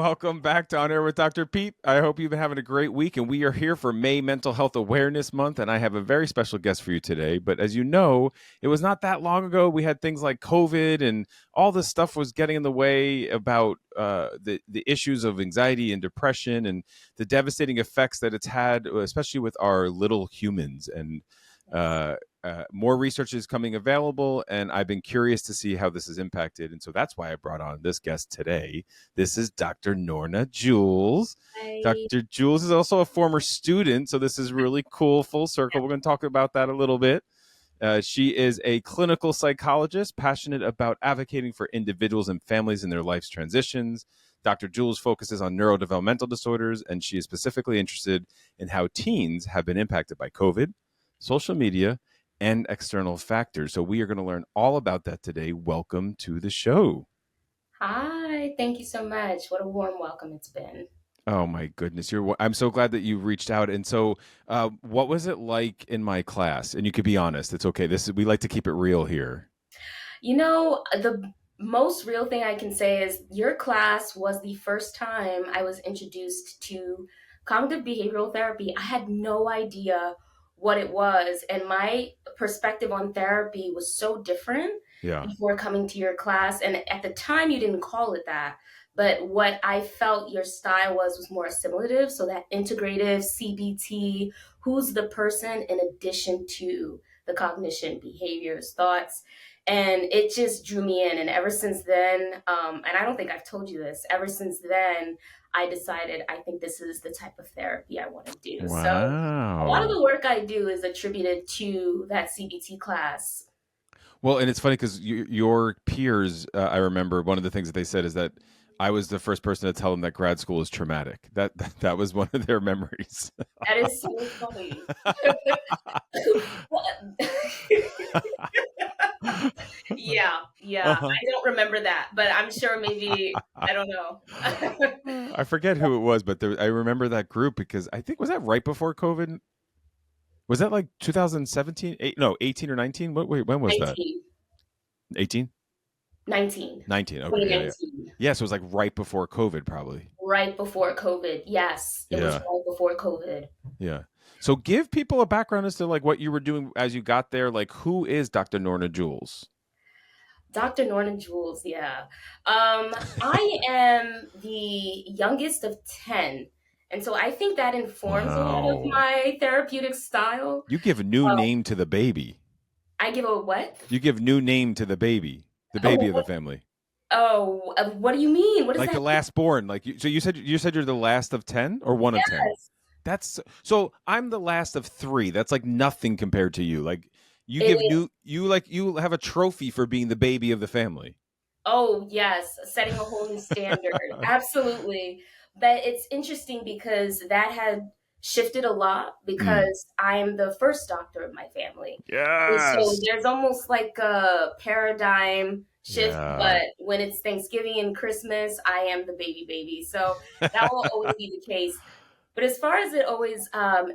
Welcome back to On Air with Dr. Pete. I hope you've been having a great week, and we are here for May Mental Health Awareness Month, and I have a very special guest for you today. But as you know, it was not that long ago we had things like COVID, and all this stuff was getting in the way about the issues of anxiety and depression, and the devastating effects that it's had, especially with our little humans. And more research is coming available, and I've been curious to see how this is impacted. And so that's why I brought on this guest today. This is Dr. Norna Jules. Hi. Dr. Jules is also a former student, so this is really cool, full circle. We're going to talk about that a little bit. She is a clinical psychologist, passionate about advocating for individuals and families in their life's transitions. Dr. Jules focuses on neurodevelopmental disorders, and she is specifically interested in how teens have been impacted by COVID, social media, and external factors. So we are going to learn all about that today. Welcome to the show. Hi. Thank you so much. What a warm welcome it's been. Oh my goodness, I'm so glad that you reached out. And so, what was it like in my class? And you could be honest; it's okay. We like to keep it real here. The most real thing I can say is your class was the first time I was introduced to cognitive behavioral therapy. I had no idea what it was, and my perspective on therapy was so different Yeah. before coming to your class. And at the time, you didn't call it that. But what I felt your style was more assimilative. So that integrative CBT, who's the person in addition to the cognition, behaviors, thoughts. And it just drew me in. And ever since then, and I don't think I've told you this, ever since then, I decided I think this is the type of therapy I want to do. So a lot of Wow. the work I do is attributed to that CBT class. Well, and it's funny because your peers, I remember one of the things that they said is that I was the first person to tell them that grad school is traumatic. That was one of their memories. That is so funny. Yeah, yeah. Uh-huh. I don't remember that, but I'm sure maybe, I don't know. I forget who it was, but I remember that group because I think was that right before COVID. Was that like 2017? No, 18 or 19? Wait, when was that? 19, 18? 19, 19. Okay, yeah, yeah. 2019. Yeah, so it was like right before COVID, probably. Right before COVID. Yes, it was Yeah, right before COVID. yeah. So give people a background as to like what you were doing as you got there. Like, who is Dr. Norna Jules? Dr. Norna Jules, yeah. I am the youngest of 10. And so I think that informs a lot of Wow. my therapeutic style. You give a new Um, name to the baby. I give a what? You give new name to the baby of the family. What do you mean? What does Like the that last born. Like so you said you're the last of 10 or one of 10? Yes, That's so I'm the last of 3. That's like nothing compared to you. Like you it give is. you have a trophy for being the baby of the family. Oh, yes, setting a whole new standard. Absolutely. But it's interesting because that had shifted a lot Mm. because I'm the first doctor of my family. And so Yes. there's almost like a paradigm shift, Yeah. but when it's Thanksgiving and Christmas, I am the baby. So that will always be the case. But as far as it always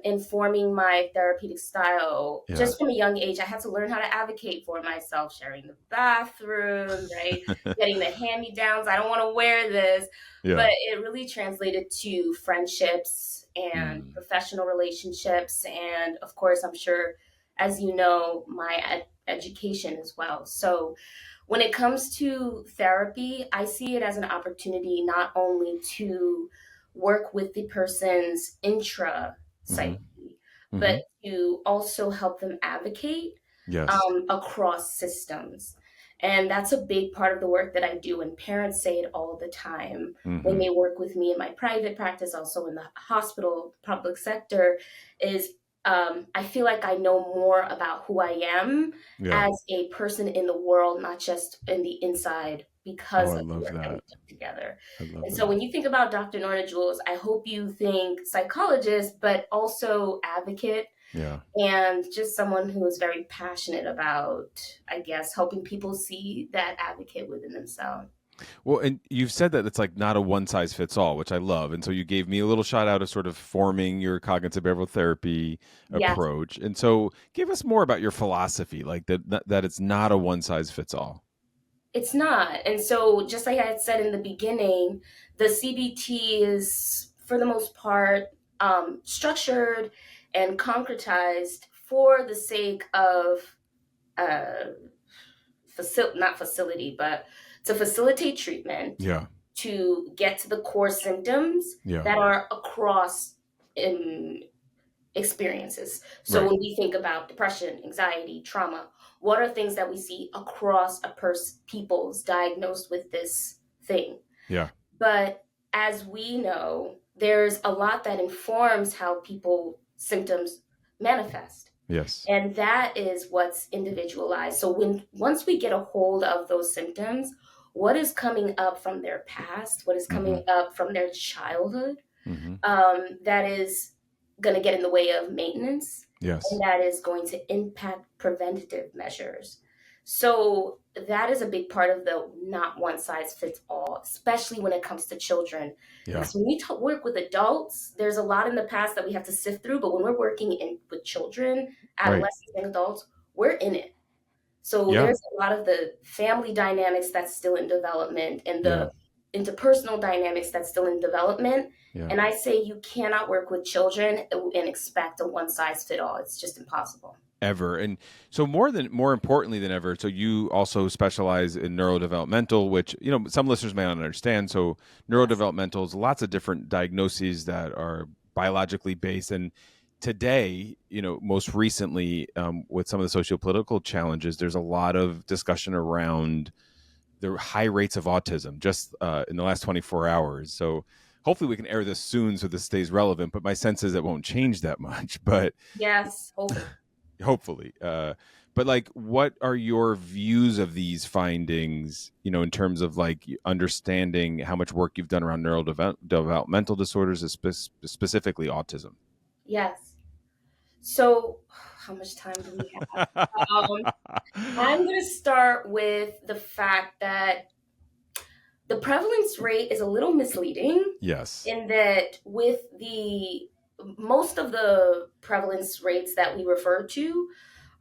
informing my therapeutic style, Yeah. just from a young age, I had to learn how to advocate for myself, sharing the bathroom, right? Getting the hand-me-downs. I don't want to wear this. Yeah. But it really translated to friendships and Mm. professional relationships. And of course, I'm sure, as you know, my education as well. So when it comes to therapy, I see it as an opportunity not only to work with the person's intra Mhm. psyche, but Mhm. to also help them advocate Yes. across systems. And that's a big part of the work that I do. And parents say it all the time when Mhm. they work with me in my private practice, also in the hospital, public sector, is I feel like I know more about who I am Yeah. as a person in the world, not just in the inside, Oh, because I of the love work that we that. put together. I love And so that. when you think about Dr. Norna Jules, I hope you think psychologist, but also advocate Yeah. and just someone who is very passionate about, I guess, helping people see that advocate within themselves. Well, and you've said that it's like not a one size fits all, which I love. And so you gave me a little shout out of sort of forming your cognitive behavioral therapy Yes. approach. And so give us more about your philosophy, like that it's not a one size fits all. It's not. And so, just like I had said in the beginning, the CBT is, for the most part, structured and concretized for the sake of uh, not facility, but to facilitate treatment, Yeah. to get to the core symptoms Yeah. that are across um, experiences. So Right. when we think about depression, anxiety, trauma, what are things that we see across people's diagnosed with this thing? Yeah. But as we know, there's a lot that informs how people symptoms manifest. Yes. And that is what's individualized. So once we get a hold of those symptoms, what is coming up from their past, what is Mm-hmm. coming up from their childhood, Mm-hmm. that is going to get in the way of maintenance, and Yes. that is going to impact preventative measures. So that is a big part of the not one size fits all, especially when it comes to children. Yeah. Because when we work with adults, there's a lot in the past that we have to sift through, but when we're working with children, Right. adolescents, and adults, we're in it. So Yeah. there's a lot of the family dynamics that's still in development, and Yeah. the interpersonal dynamics that's still in development. Yeah. And I say you cannot work with children and expect a one size fit all. It's just impossible. Ever. And so more importantly than ever, so you also specialize in neurodevelopmental, which, some listeners may not understand. So Yes. neurodevelopmental is lots of different diagnoses that are biologically based. And today, most recently, with some of the socio-political challenges, there's a lot of discussion around the high rates of autism just in the last 24 hours. So hopefully we can air this soon so this stays relevant, but my sense is it won't change that much. But Yes, hopefully. hopefully. But like, what are your views of these findings, in terms of like understanding how much work you've done around neurodevelopmental disorders, specifically autism? Yes. So, how much time do we have? Um, I'm going to start with the fact that the prevalence rate is a little misleading, Yes. in that with the most of the prevalence rates that we refer to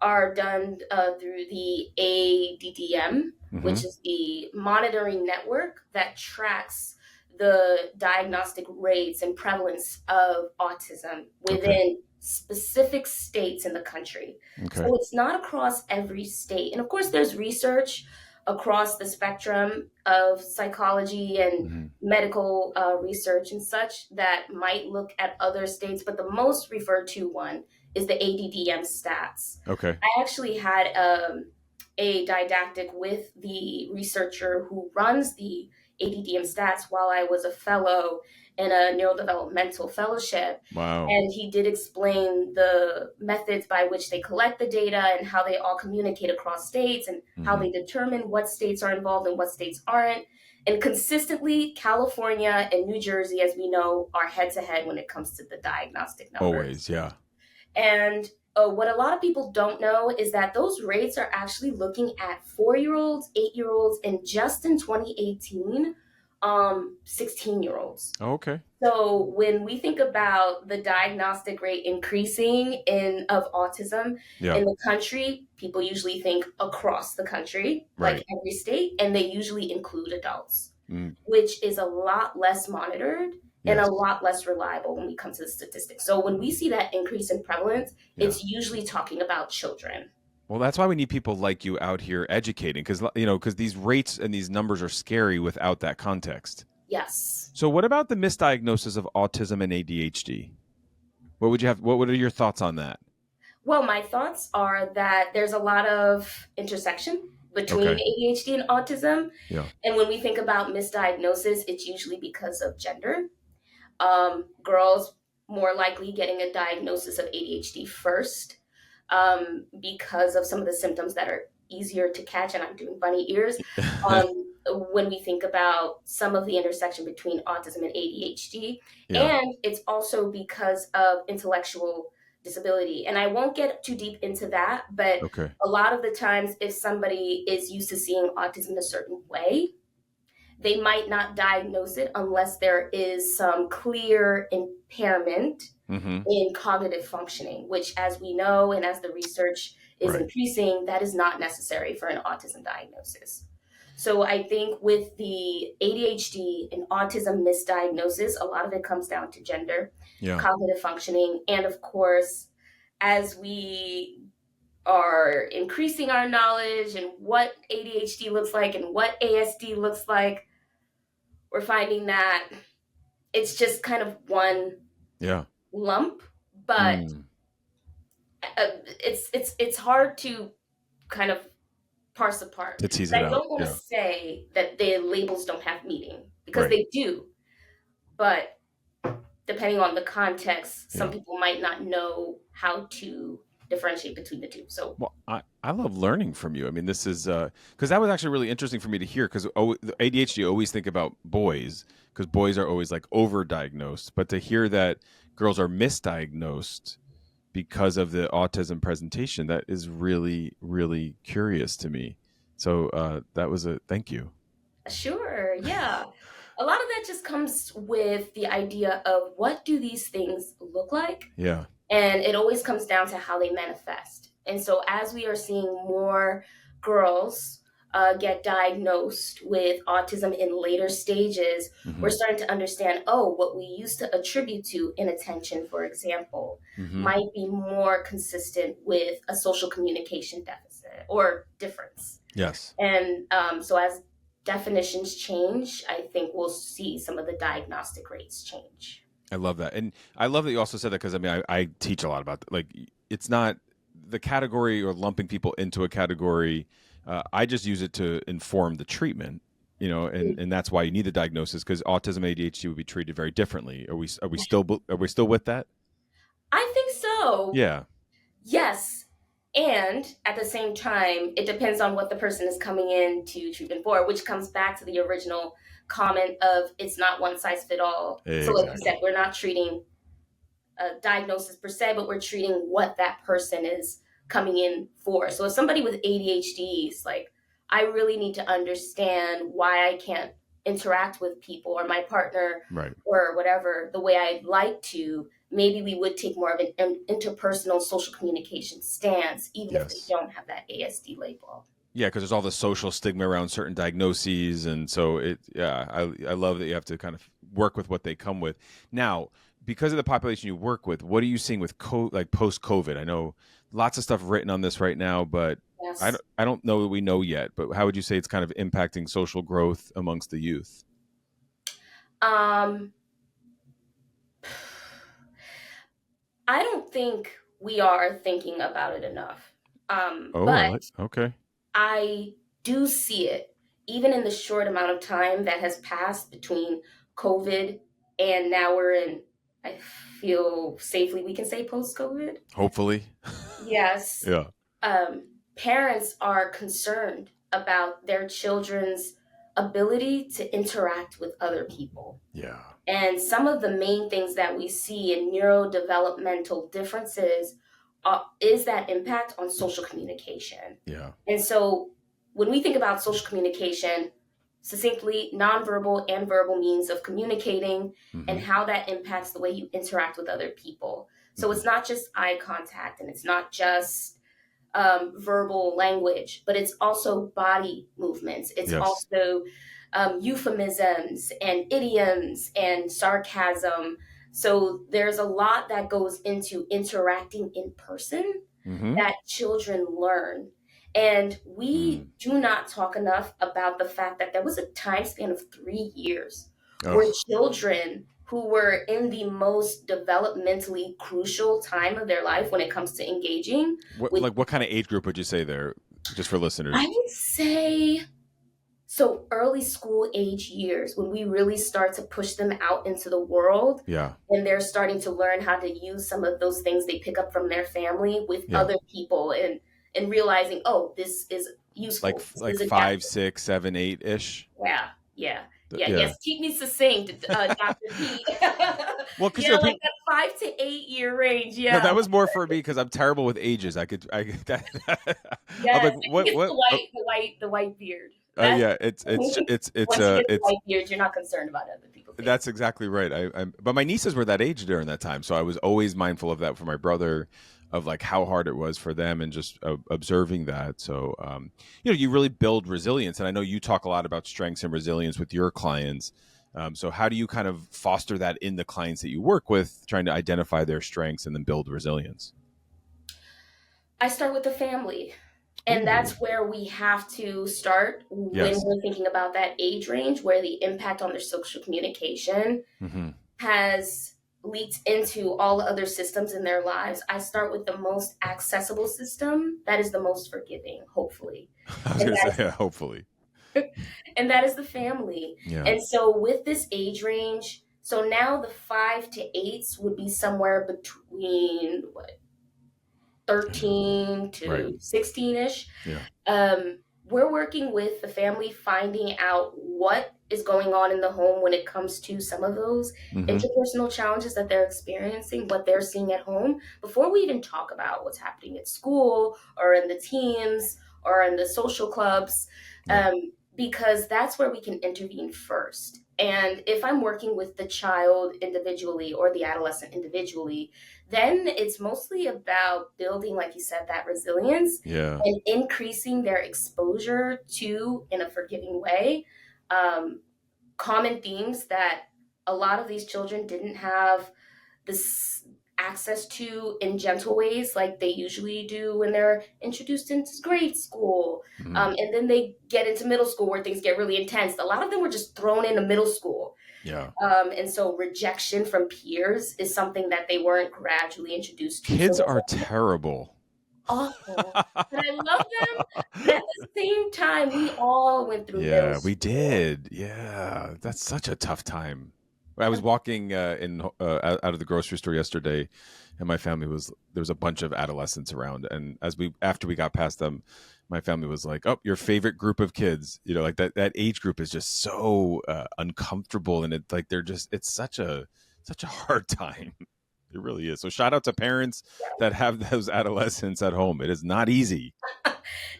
are done through the ADDM, Mm-hmm. which is the monitoring network that tracks the diagnostic rates and prevalence of autism Okay. within specific states in the country. Okay. So it's not across every state. And of course, there's research across the spectrum of psychology and Mm-hmm. medical research and such that might look at other states, but the most referred to one is the ADDM stats. Okay. I actually had a didactic with the researcher who runs the ADDM stats while I was a fellow in a neurodevelopmental fellowship. Wow. And he did explain the methods by which they collect the data and how they all communicate across states and how Mm-hmm. they determine what states are involved and what states aren't. And consistently, California and New Jersey, as we know, are head to head when it comes to the diagnostic numbers. Always. Yeah. And what a lot of people don't know is that those rates are actually looking at 4-year-olds, 8-year-olds, and just in 2018, 16-year-olds. Okay. So when we think about the diagnostic rate increasing of autism Yeah. in the country, people usually think across the country, like Right. every state, and they usually include adults, Mm, which is a lot less monitored and a yes. lot less reliable when we come to the statistics. So when we see that increase in prevalence, Yeah. it's usually talking about children. Well, that's why we need people like you out here educating, because these rates and these numbers are scary without that context. Yes. So, what about the misdiagnosis of autism and ADHD? What would you have? What are your thoughts on that? Well, my thoughts are that there's a lot of intersection between Okay. ADHD and autism. Yeah. And when we think about misdiagnosis, it's usually because of gender. Girls more likely getting a diagnosis of ADHD first, because of some of the symptoms that are easier to catch. And I'm doing bunny ears. When we think about some of the intersection between autism and ADHD, Yeah. and it's also because of intellectual disability. And I won't get too deep into that, but Okay. a lot of the times, if somebody is used to seeing autism a certain way, they might not diagnose it unless there is some clear impairment Mm-hmm. in cognitive functioning, which, as we know, and as the research is Right. increasing, that is not necessary for an autism diagnosis. So I think with the ADHD and autism misdiagnosis, a lot of it comes down to gender, Yeah. cognitive functioning, and of course, as we are increasing our knowledge and what ADHD looks like and what ASD looks like, we're finding that it's just kind of one Yeah. lump, but Mm. it's hard to kind of parse apart. To tease But it I out. don't want to Yeah. say that the labels don't have meaning because Right. they do. But depending on the context, some Yeah. people might not know how to differentiate between the two. So Well, I love learning from you. I mean, this is because that was actually really interesting for me to hear because the ADHD always think about boys because boys are always like overdiagnosed, but to hear that girls are misdiagnosed because of the autism presentation, that is really, really curious to me. So that was a thank you. sure, yeah. A lot of that just comes with the idea of what do these things look like? Yeah. And it always comes down to how they manifest. And so, as we are seeing more girls get diagnosed with autism in later stages, we're Hmm. starting to understand oh, what we used to attribute to inattention, for example, Hmm. might be more consistent with a social communication deficit or difference. Yes. And so, as definitions change, I think we'll see some of the diagnostic rates change. I love that, and I love that you also said that because I mean I teach a lot about that. Like it's not the category or lumping people into a category. I just use it to inform the treatment, you know, and that's why you need the diagnosis because autism ADHD would be treated very differently. Are we still with that? I think so. Yeah. Yes. And at the same time, it depends on what the person is coming in to treatment for, which comes back to the original comment of it's not one size fit all. So, like you said, Exactly. we're not treating a diagnosis per se, but we're treating what that person is coming in for. So if somebody with ADHD is like, I really need to understand why I can't interact with people or my partner Right. or whatever the way I'd like to, maybe we would take more of an interpersonal social communication stance, even if they Yes. don't have that ASD label. Yeah, because there's all the social stigma around certain diagnoses, and so I love that you have to kind of work with what they come with. Now, because of the population you work with, what are you seeing with like post COVID? I know lots of stuff written on this right now, but Yes. I don't know that we know yet. But how would you say it's kind of impacting social growth amongst the youth? Um, I don't think we are thinking about it enough. Oh, I But like. Okay. I do see it, even in the short amount of time that has passed between COVID and now we're in, I feel safely we can say post COVID. Hopefully. Yes. Yeah. Parents are concerned about their children's ability to interact with other people. Yeah. And some of the main things that we see in neurodevelopmental differences is that impact on social communication. Yeah. And so when we think about social communication, succinctly, nonverbal and verbal means of communicating and Hmm. how that impacts the way you interact with other people. So Hmm. it's not just eye contact and it's not just verbal language, but it's also body movements. It's Yes. also euphemisms and idioms and sarcasm. So there's a lot that goes into interacting in person Hmm. that children learn. And we Mm. do not talk enough about the fact that there was a time span of 3 years where Oh, children who were in the most developmentally crucial time of their life when it comes to engaging with, what kind of age group would you say there, just for I listeners? would say, so early school age years, when we really start to push them out into the world Yeah. and they're starting to learn how to use some of those things they pick up from their family with Yeah. other people and realizing, oh, this is useful. This Like is five, adaptive. 6, 7, 8 ish. Yeah, yeah, yeah. Yeah. Yes, keep me succinct, Dr. Pete. Well, because Yeah, like that 5 to 8 year range. no, Yeah, that was more for me because I'm terrible with ages. I'm yes. like, I think it's what? Oh, the white beard. That's yeah, once you get the it's white beard, you're not concerned about other people thinking. that's exactly right. But my nieces were that age during that time, so I was always mindful of that for my brother. of like how hard it was for them and just observing that. So, you really build resilience. And I know you talk a lot about strengths and resilience with your clients. So how do you kind of foster that in the clients that you work with, trying to identify their strengths and then build resilience? I start with the family. And Oh, that's where we have to start when yes. we're thinking about that age range where the impact on their social communication Hmm. has leaked into all other systems in their lives. I start with the most accessible system that is the most forgiving, hopefully. I was And going to say, that yeah, hopefully. is, and that is the family. Yeah. And so with this age range, so now the 5 to 8s would be somewhere between what, Yeah. 13 Right. to 16ish. Yeah. We're working with the family, finding out what is going on in the home when it comes to some of those Hmm. interpersonal challenges that they're experiencing, what they're seeing at home, before we even talk about what's happening at school or in the teams or in the social clubs, Right. because that's where we can intervene first. And if I'm working with the child individually or the adolescent individually, then it's mostly about building, like you said, that resilience Yeah. and increasing their exposure to, in a forgiving way, um, common themes that a lot of these children didn't have this access to in gentle ways like they usually do when they're introduced into grade school. Hmm. And then they get into middle school where things get really intense. A lot of them were just thrown into middle school. Yeah. And so rejection from peers is something that they weren't gradually introduced to. Kids So are terrible. awful. But I love them. But at the same time, we all went through middle Yeah, we school. did. Yeah, that's such a tough time. I was walking out of the grocery store yesterday, and my family was there was a bunch of adolescents around, and as we after we got past them, my family was like, "Oh, your favorite group of kids." Like that age group is just so uncomfortable, and it like they're just it's such a hard time. It really is. So shout out to parents that have those adolescents at home. It is not easy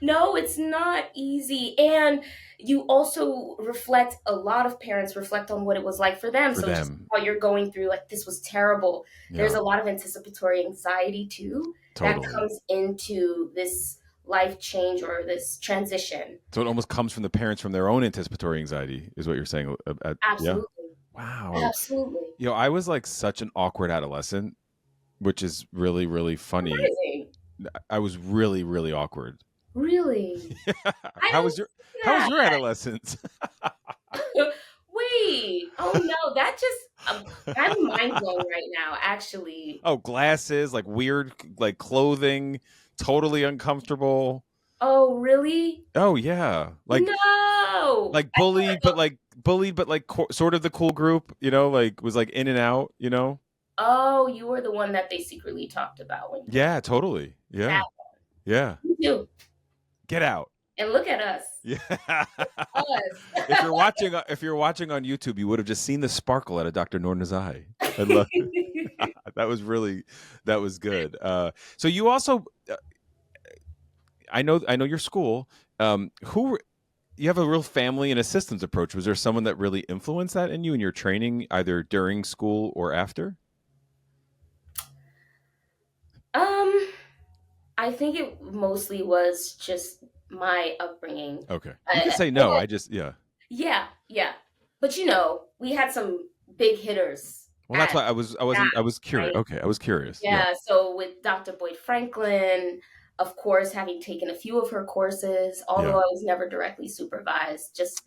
No, it's not easy. And you also reflect, a lot of parents reflect on what it was like for them. for So just them. how you're going through, like, this was terrible. There's Yeah, a lot of anticipatory anxiety too that totally. comes into this life change or this transition. So it almost comes from the parents from their own anticipatory anxiety, is what you're saying. Yeah. Absolutely. Wow. Absolutely. I was like such an awkward adolescent, which is really, really funny. Surprising. I was really, really awkward. Really? Yeah. I don't see How was that. your adolescence? Wait. Oh no, that just I'm mind blown right now, actually. Oh, glasses, like weird, like clothing, totally uncomfortable. Oh, really? Oh yeah, No. like bullied, but like sort of the cool group. Like was like in and out. Oh, you were the one that they secretly talked about when you were Yeah, totally. that. Yeah, yeah. You do. Get out. And look at us. Yeah. Us. If you're watching on YouTube, you would have just seen the sparkle out of Dr. Norna's eye. I love that that was good. So you also I know your school. Who you have a real family and a systems approach. Was there someone that really influenced that in you in your training, either during school or after? um, I think it mostly was just my upbringing. Okay, you can I, say I no. I just yeah. Yeah, yeah. But we had some big hitters Well, that's at why that, I was curious. right? Okay, I was curious. Yeah, Yeah, so with Dr. Boyd Franklin, of course, having taken a few of her courses, although yeah, I was never directly supervised, just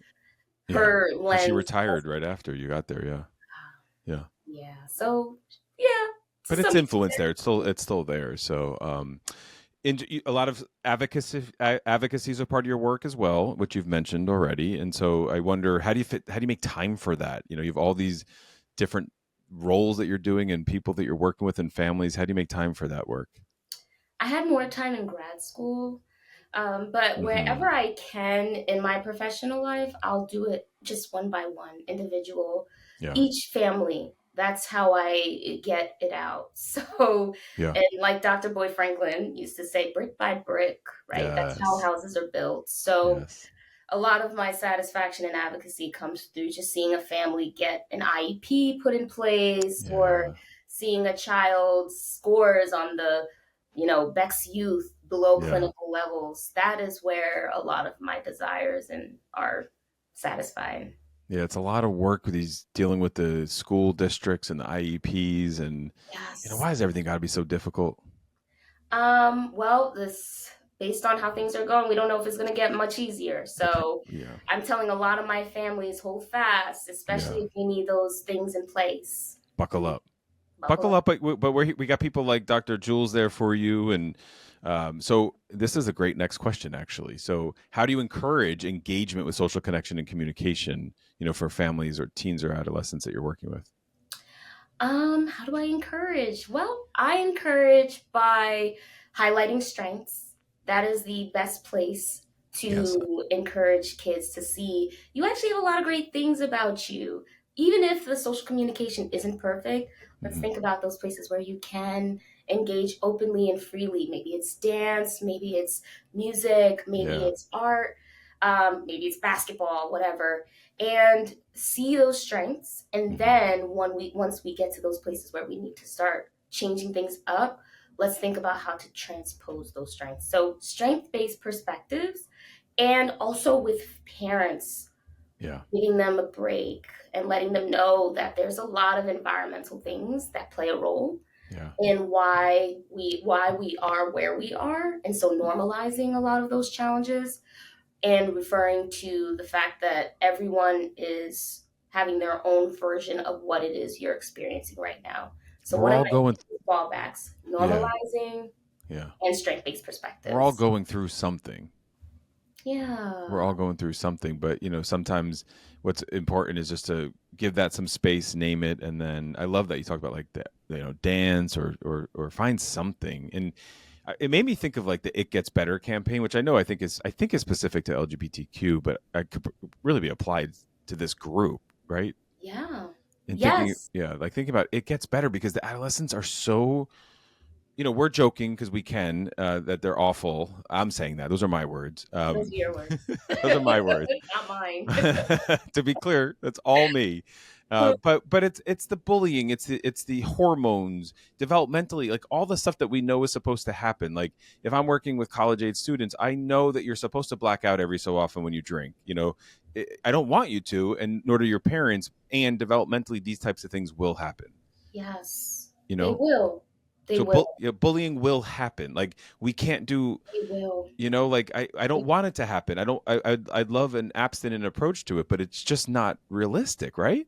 yeah. her Because she lens. retired right after you got there. Yeah, yeah. Yeah, so yeah, to But it's some influence extent. there. It's still there. So, a lot of advocacy is a part of your work as well, which you've mentioned already. And so, I wonder how do you make time for that? You have all these different roles that you're doing and people that you're working with and families. How do you make time for that work? I had more time in grad school, but Hmm. wherever I can in my professional life, I'll do it just one by one, individual, Yeah, each family. That's how I get it out. So, yeah, and like Dr. Boyd Franklin used to say, brick by brick, right? That's how yes, houses are built. So, yes, a lot of my satisfaction and advocacy comes through just seeing a family get an IEP put in place, or yeah, seeing a child's scores on the Beck's youth below Yeah. clinical levels. That is where a lot of my desires and are satisfied. Yeah, it's a lot of work with these dealing with the school districts and the IEPs and Yes. why has everything got to be so difficult? Well, this based on how things are going, we don't know if it's going to get much easier. So Yeah. I'm telling a lot of my families, hold fast, especially Yeah. if you need those things in place. Buckle Mm, up. Buckle Buckle up. up, but we got people like Dr. Jules there for you, and so this is a great next question, actually. So, how do you encourage engagement with social connection and communication? For families or teens or adolescents that you're working with. How do I encourage? Well, I encourage by highlighting strengths. That is the best place Yes. to encourage kids to see you actually have a lot of great things about you. Even if the social communication isn't perfect, let's Hmm. think about those places where you can engage openly and freely. Maybe it's dance, maybe it's music, maybe Yeah. it's art, maybe it's basketball, whatever, and see those strengths. And Hmm. then once we get to those places where we need to start changing things up, let's think about how to transpose those strengths. So strength-based perspectives, and also with parents, Yeah. giving them a break and letting them know that there's a lot of environmental things that play a role Yeah. in why we are where we are, and so normalizing a lot of those challenges and referring to the fact that everyone is having their own version of what it is you're experiencing right now. So We're one of all my going. fallbacks, Yeah. normalizing Yeah. and strength-based We're all perspectives. going through something. We're Yeah. all going through something, but sometimes what's important is just to give that some space, name it, and then I love that you talk about like that, dance or find something. And it made me think of like the "It Gets Better" campaign, which I think is specific to LGBTQ, but I could really be applied to this group, right? Yeah. And thinking, Yes. yeah, like thinking about it gets better because the adolescents are so, we're joking because we can, that they're awful. I'm saying that; those are my words. Those are your words. Those are my words. Not mine. To be clear, that's all me. But it's the bullying, it's the hormones, developmentally, like all the stuff that we know is supposed to happen. Like if I'm working with college age students, I know that you're supposed to black out every so often when you drink. I don't want you to, and nor do your parents. And developmentally, these types of things will happen. Yes. You They know, will. They so will. bullying will happen. Like we can't do. They will. Like I don't want it to happen. I don't. I'd love an abstinent approach to it, but it's just not realistic, right?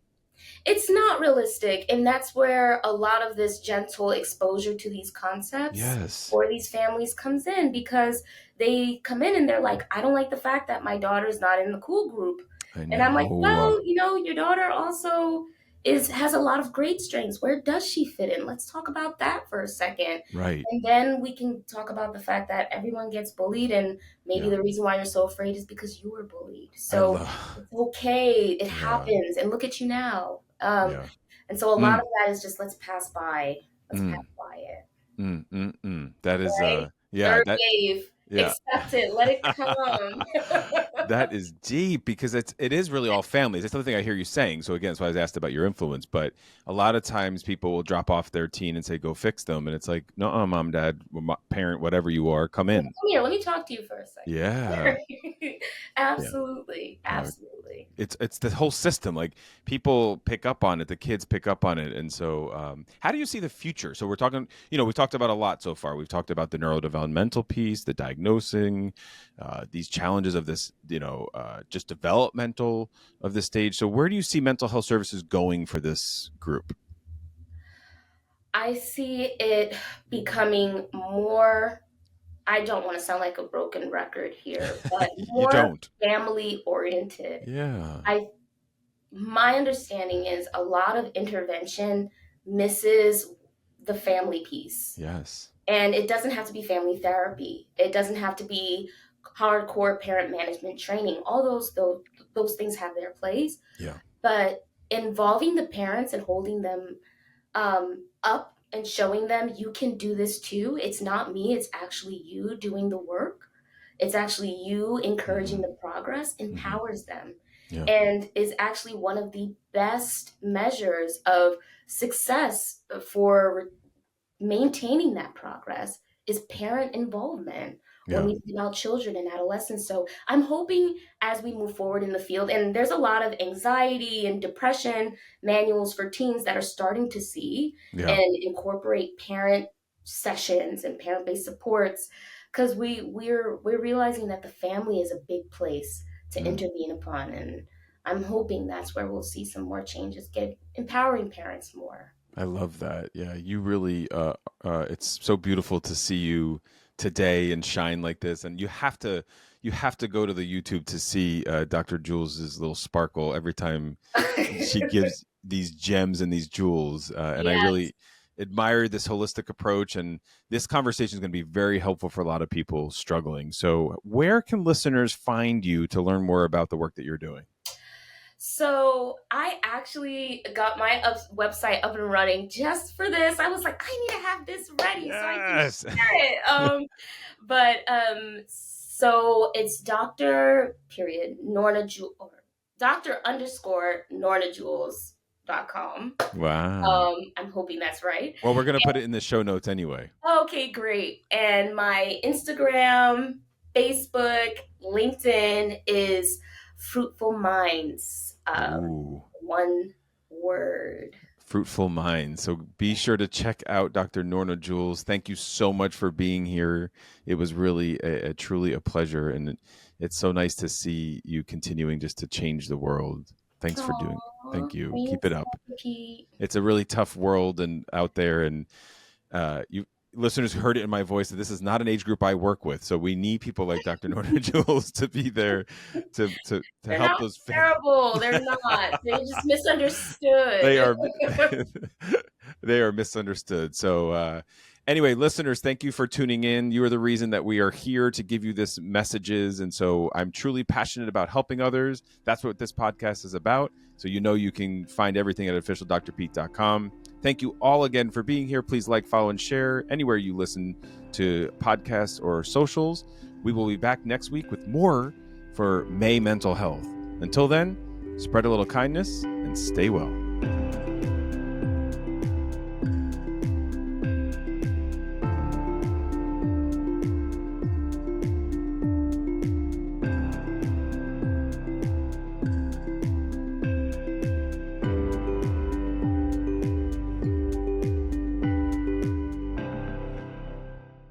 It's not realistic, and that's where a lot of this gentle exposure to these concepts Yes, for these families comes in, because they come in and they're like, I don't like the fact that my daughter's not in the cool group. I And I'm like, know. well, your daughter also has a lot of great strengths. Where does she fit in? Let's talk about that for a second. Right. And then we can talk about the fact that everyone gets bullied, and maybe Yeah. the reason why you're so afraid is because you were bullied. I So love. it's okay. It Yeah. happens. And look at you now. Yeah. And so a lot Mm, of that is just let's pass by. Let's pass mm, by it. That is Right? yeah, Third that wave. yeah. Accept it. Let it come. That is deep because it is really all families. That's the other thing I hear you saying. So again, that's why I was asked about your influence. But a lot of times people will drop off their teen and say, "Go fix them," and it's like, "No, mom, dad, parent, whatever you are, come in." Come here, let me talk to you for a Yeah. second. Yeah. Absolutely. No, Absolutely. it's the whole system. Like people pick up on it, the kids pick up on it, and so how do you see the future? So we're talking, we've talked about a lot so far. We've talked about the neurodevelopmental piece, the diagnosing, these challenges of this, just developmental of this stage. So where do you see mental health services going for this group? I see it becoming more, I don't want to sound like a broken record here, but You more don't. family oriented. Yeah. I My understanding is a lot of intervention misses the family piece. Yes. And it doesn't have to be family therapy. It doesn't have to be hardcore parent management training. All those things have their place, Yeah. but involving the parents and holding them up and showing them you can do this too. It's not me, it's actually you doing the work. It's actually you encouraging Hmm. the progress, Hmm. empowers them, Yeah. and is actually one of the best measures of success for maintaining that progress, is parent involvement when Yeah. we think about children and adolescents. So I'm hoping as we move forward in the field, and there's a lot of anxiety and depression manuals for teens that are starting to see Yeah. and incorporate parent sessions and parent-based supports, because we're realizing that the family is a big place to Mm. intervene upon, and I'm hoping that's where we'll see some more changes, get empowering parents more. I love that. Yeah, you really it's so beautiful to see you today and shine like this. And you have to go to the YouTube to see Dr. Jules's little sparkle every time she gives these gems and these jewels. And I Yes. really admire this holistic approach, and this conversation is going to be very helpful for a lot of people struggling. So, where can listeners find you to learn more about the work that you're doing? So I actually got my website up and running just for this. I was like, I need to have this ready so I can Yes. share it. So it's Dr. period Norna Jules, or Dr. underscore Norna Jules.com. Wow. I'm hoping that's right. Well, we're going to put it in the show notes anyway. Okay, great. And my Instagram, Facebook, LinkedIn is Fruitful Minds. Ooh. One word. Fruitful Minds. So be sure to check out Dr. Norna Jules. Thank you so much for being here. It was really a truly a pleasure, and it's so nice to see you continuing just to change the world. Thanks for doing. Aw, Thank you. Keep thanks, it up. Dr. Pete. It's a really tough world and out there, and you listeners heard it in my voice that this is not an age group I work with. So we need people like Dr. Norna Jules to be there to They're help not those families. terrible. They're not. They're just misunderstood. They are they are misunderstood. So anyway, listeners, thank you for tuning in. You are the reason that we are here to give you this messages, and so I'm truly passionate about helping others. That's what this podcast is about. So you can find everything at officialdrpete.com. Thank you all again for being here. Please like, follow, and share anywhere you listen to podcasts or socials. We will be back next week with more for May Mental Health. Until then, spread a little kindness and stay well.